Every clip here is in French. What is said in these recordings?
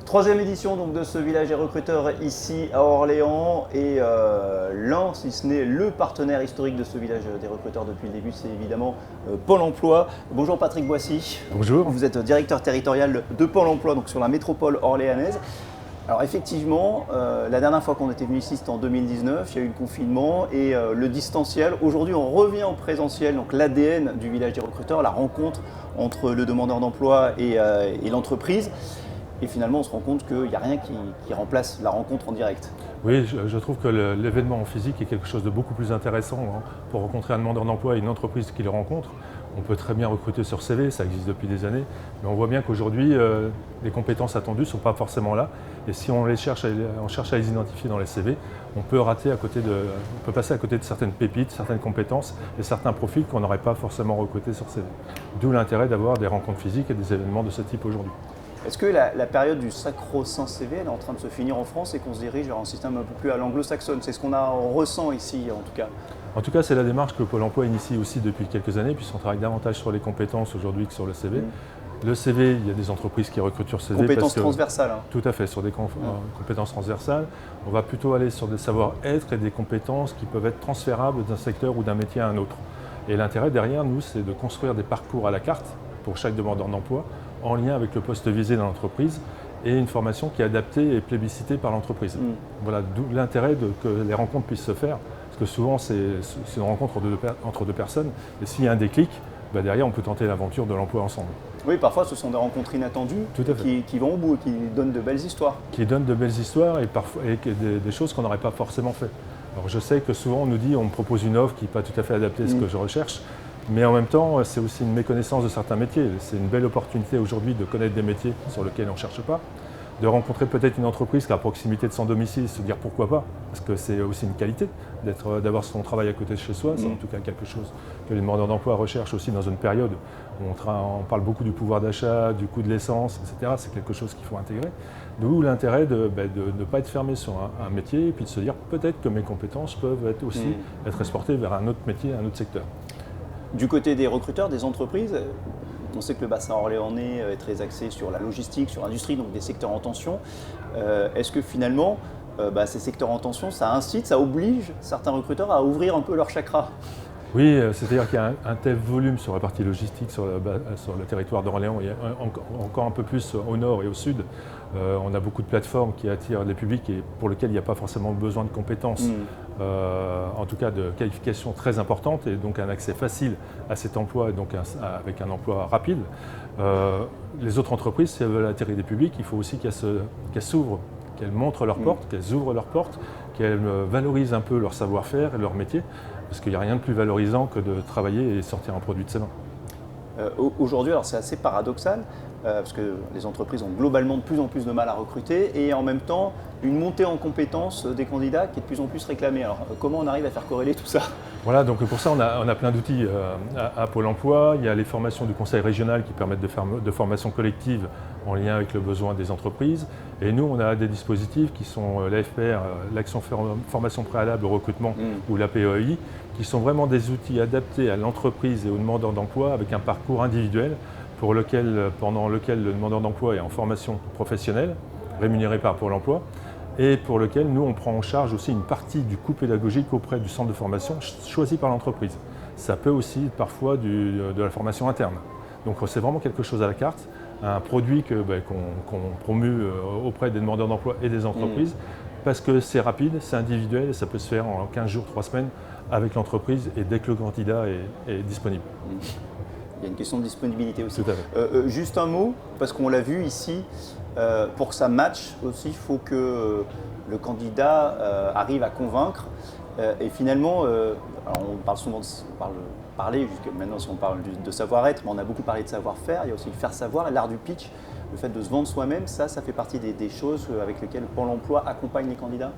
Troisième édition donc, de ce village des recruteurs ici à Orléans et l'un, si ce n'est le partenaire historique de ce village des recruteurs depuis le début, c'est évidemment Pôle emploi. Bonjour Patrick Boissy. Bonjour. Vous êtes directeur territorial de Pôle emploi donc sur la métropole orléanaise. Alors effectivement, la dernière fois qu'on était venu ici, c'était en 2019, il y a eu le confinement et le distanciel. Aujourd'hui, on revient au présentiel, donc l'ADN du village des recruteurs, la rencontre entre le demandeur d'emploi et l'entreprise. Et finalement, on se rend compte qu'il n'y a rien qui remplace la rencontre en direct. Oui, je trouve que l'événement en physique est quelque chose de beaucoup plus intéressant pour rencontrer un demandeur d'emploi et une entreprise qui le rencontre. On peut très bien recruter sur CV, ça existe depuis des années, mais on voit bien qu'aujourd'hui, les compétences attendues ne sont pas forcément là. Et si on cherche à les identifier dans les CV, on peut passer à côté de certaines pépites, certaines compétences et certains profils qu'on n'aurait pas forcément recrutés sur CV. D'où l'intérêt d'avoir des rencontres physiques et des événements de ce type aujourd'hui. Est-ce que la période du sacro-saint CV elle est en train de se finir en France et qu'on se dirige vers un système un peu plus à l'anglo-saxonne? C'est ce on ressent ici en tout cas. En tout cas, c'est la démarche que Pôle emploi initie aussi depuis quelques années, puisqu'on travaille davantage sur les compétences aujourd'hui que sur le CV. Le CV, il y a des entreprises qui recrutent sur CV. Compétences transversales. Tout à fait, sur des compétences transversales. On va plutôt aller sur des savoir-être et des compétences qui peuvent être transférables d'un secteur ou d'un métier à un autre. Et l'intérêt derrière nous, c'est de construire des parcours à la carte pour chaque demandeur d'emploi, en lien avec le poste visé dans l'entreprise et une formation qui est adaptée et plébiscitée par l'entreprise. Voilà, d'où l'intérêt que les rencontres puissent se faire, parce que souvent c'est une rencontre entre deux personnes, et s'il y a un déclic, derrière on peut tenter l'aventure de l'emploi ensemble. Oui, parfois ce sont des rencontres inattendues qui vont au bout, qui donnent de belles histoires. Qui donnent de belles histoires et parfois des choses qu'on n'aurait pas forcément fait. Alors je sais que souvent on nous dit, on me propose une offre qui n'est pas tout à fait adaptée à ce que je recherche, mais en même temps, c'est aussi une méconnaissance de certains métiers. C'est une belle opportunité aujourd'hui de connaître des métiers sur lesquels on ne cherche pas, de rencontrer peut-être une entreprise qui est à proximité de son domicile, se dire pourquoi pas, parce que c'est aussi une qualité d'avoir son travail à côté de chez soi. C'est en tout cas quelque chose que les demandeurs d'emploi recherchent aussi dans une période où on parle beaucoup du pouvoir d'achat, du coût de l'essence, etc. C'est quelque chose qu'il faut intégrer. D'où l'intérêt de ne pas être fermé sur un métier et puis de se dire peut-être que mes compétences peuvent être exportées vers un autre métier, un autre secteur. Du côté des recruteurs, des entreprises, on sait que le bassin orléanais est très axé sur la logistique, sur l'industrie, donc des secteurs en tension. Est-ce que finalement, ces secteurs en tension, ça incite, ça oblige certains recruteurs à ouvrir un peu leur chakra? Oui, c'est-à-dire qu'il y a un tel volume sur la partie logistique sur le territoire d'Orléans, et encore un peu plus au nord et au sud. On a beaucoup de plateformes qui attirent les publics et pour lesquels il n'y a pas forcément besoin de compétences, en tout cas de qualifications très importantes et donc un accès facile à cet emploi, donc avec un emploi rapide. Les autres entreprises, si elles veulent attirer des publics, il faut aussi qu'elles s'ouvrent, qu'elles montrent leurs portes, qu'elles ouvrent leurs portes, qu'elles valorisent un peu leur savoir-faire et leur métier. Parce qu'il n'y a rien de plus valorisant que de travailler et sortir un produit de ses mains. Aujourd'hui, alors c'est assez paradoxal, parce que les entreprises ont globalement de plus en plus de mal à recruter et en même temps une montée en compétences des candidats qui est de plus en plus réclamée. Alors comment on arrive à faire corréler tout ça? Voilà, donc pour ça on a plein d'outils à Pôle emploi. Il y a les formations du conseil régional qui permettent de formation collective en lien avec le besoin des entreprises. Et nous, on a des dispositifs qui sont l'AFPR, l'Action Formation Préalable au Recrutement ou l'APEI, qui sont vraiment des outils adaptés à l'entreprise et aux demandeurs d'emploi avec un parcours individuel pendant lequel le demandeur d'emploi est en formation professionnelle, rémunéré par Pôle emploi, et pour lequel nous, on prend en charge aussi une partie du coût pédagogique auprès du centre de formation choisi par l'entreprise. Ça peut aussi être parfois de la formation interne. Donc c'est vraiment quelque chose à la carte, un produit qu'on promue auprès des demandeurs d'emploi et des entreprises, parce que c'est rapide, c'est individuel et ça peut se faire en 15 jours, 3 semaines avec l'entreprise et dès que le candidat est disponible. Il y a une question de disponibilité aussi. Tout à fait. Juste un mot, parce qu'on l'a vu ici, pour que ça matche aussi, il faut que le candidat arrive à convaincre. Et finalement, on parle souvent parler, jusque maintenant si on parle de savoir-être, mais on a beaucoup parlé de savoir-faire, il y a aussi le faire savoir, l'art du pitch, le fait de se vendre soi-même, ça fait partie des choses avec lesquelles Pôle emploi accompagne les candidats?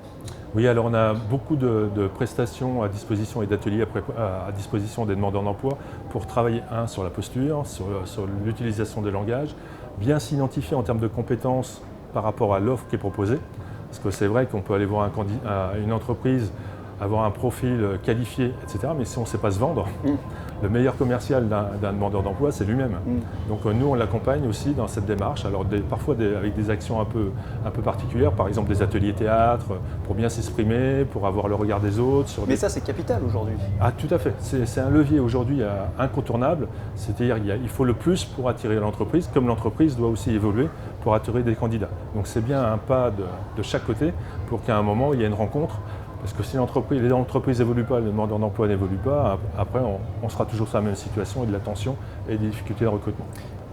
Oui, alors on a beaucoup de prestations à disposition et d'ateliers à disposition des demandeurs d'emploi pour travailler sur la posture, sur l'utilisation des langages, bien s'identifier en termes de compétences par rapport à l'offre qui est proposée. Parce que c'est vrai qu'on peut aller voir une entreprise avoir un profil qualifié, etc. Mais si on ne sait pas se vendre, le meilleur commercial d'un demandeur d'emploi, c'est lui-même. Donc nous, on l'accompagne aussi dans cette démarche, alors parfois avec des actions un peu particulières, par exemple des ateliers théâtre, pour bien s'exprimer, pour avoir le regard des autres. Mais ça, c'est capital aujourd'hui. Ah, tout à fait. C'est un levier aujourd'hui incontournable, c'est-à-dire il faut le plus pour attirer l'entreprise, comme l'entreprise doit aussi évoluer pour attirer des candidats. Donc c'est bien un pas de chaque côté pour qu'à un moment, il y ait une rencontre. Parce que si les entreprises n'évoluent pas, le demandeur d'emploi n'évolue pas, après on sera toujours sur la même situation et de la tension et des difficultés de recrutement.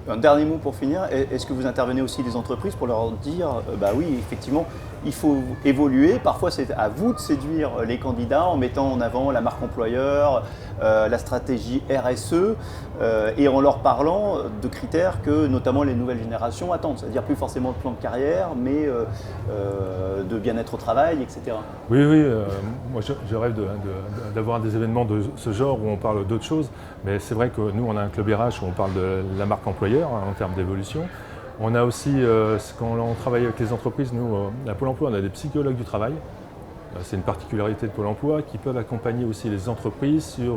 Un dernier mot pour finir, est-ce que vous intervenez aussi des entreprises pour leur dire, bah oui, effectivement, il faut évoluer, parfois c'est à vous de séduire les candidats en mettant en avant la marque employeur, la stratégie RSE et en leur parlant de critères que notamment les nouvelles générations attendent, c'est-à-dire plus forcément de plan de carrière, mais de bien-être au travail, etc. Oui, moi je rêve d'avoir des événements de ce genre où on parle d'autres choses, mais c'est vrai que nous on a un club RH où on parle de la marque employeur en termes d'évolution. On a aussi, quand on travaille avec les entreprises, nous à Pôle emploi on a des psychologues du travail. C'est une particularité de Pôle emploi qui peuvent accompagner aussi les entreprises sur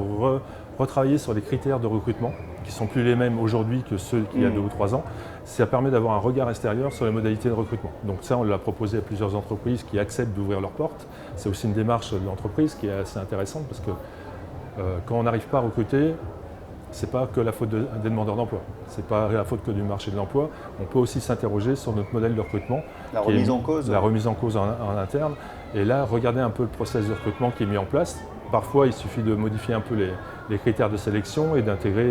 retravailler sur les critères de recrutement qui ne sont plus les mêmes aujourd'hui que ceux qu'il y a 2 ou 3 ans. Ça permet d'avoir un regard extérieur sur les modalités de recrutement. Donc ça, on l'a proposé à plusieurs entreprises qui acceptent d'ouvrir leurs portes. C'est aussi une démarche de l'entreprise qui est assez intéressante parce que quand on n'arrive pas à recruter, ce n'est pas que la faute des demandeurs d'emploi, ce n'est pas la faute que du marché de l'emploi. On peut aussi s'interroger sur notre modèle de recrutement. La remise en cause. La remise en cause en interne. Et là, regardez un peu le process de recrutement qui est mis en place. Parfois, il suffit de modifier un peu les critères de sélection et d'intégrer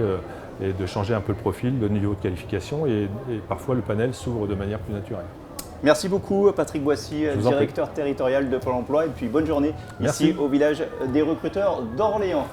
et de changer un peu le profil, le niveau de qualification. Et parfois, le panel s'ouvre de manière plus naturelle. Merci beaucoup Patrick Boissy, directeur territorial de Pôle emploi. Et puis bonne journée ici au village des recruteurs d'Orléans.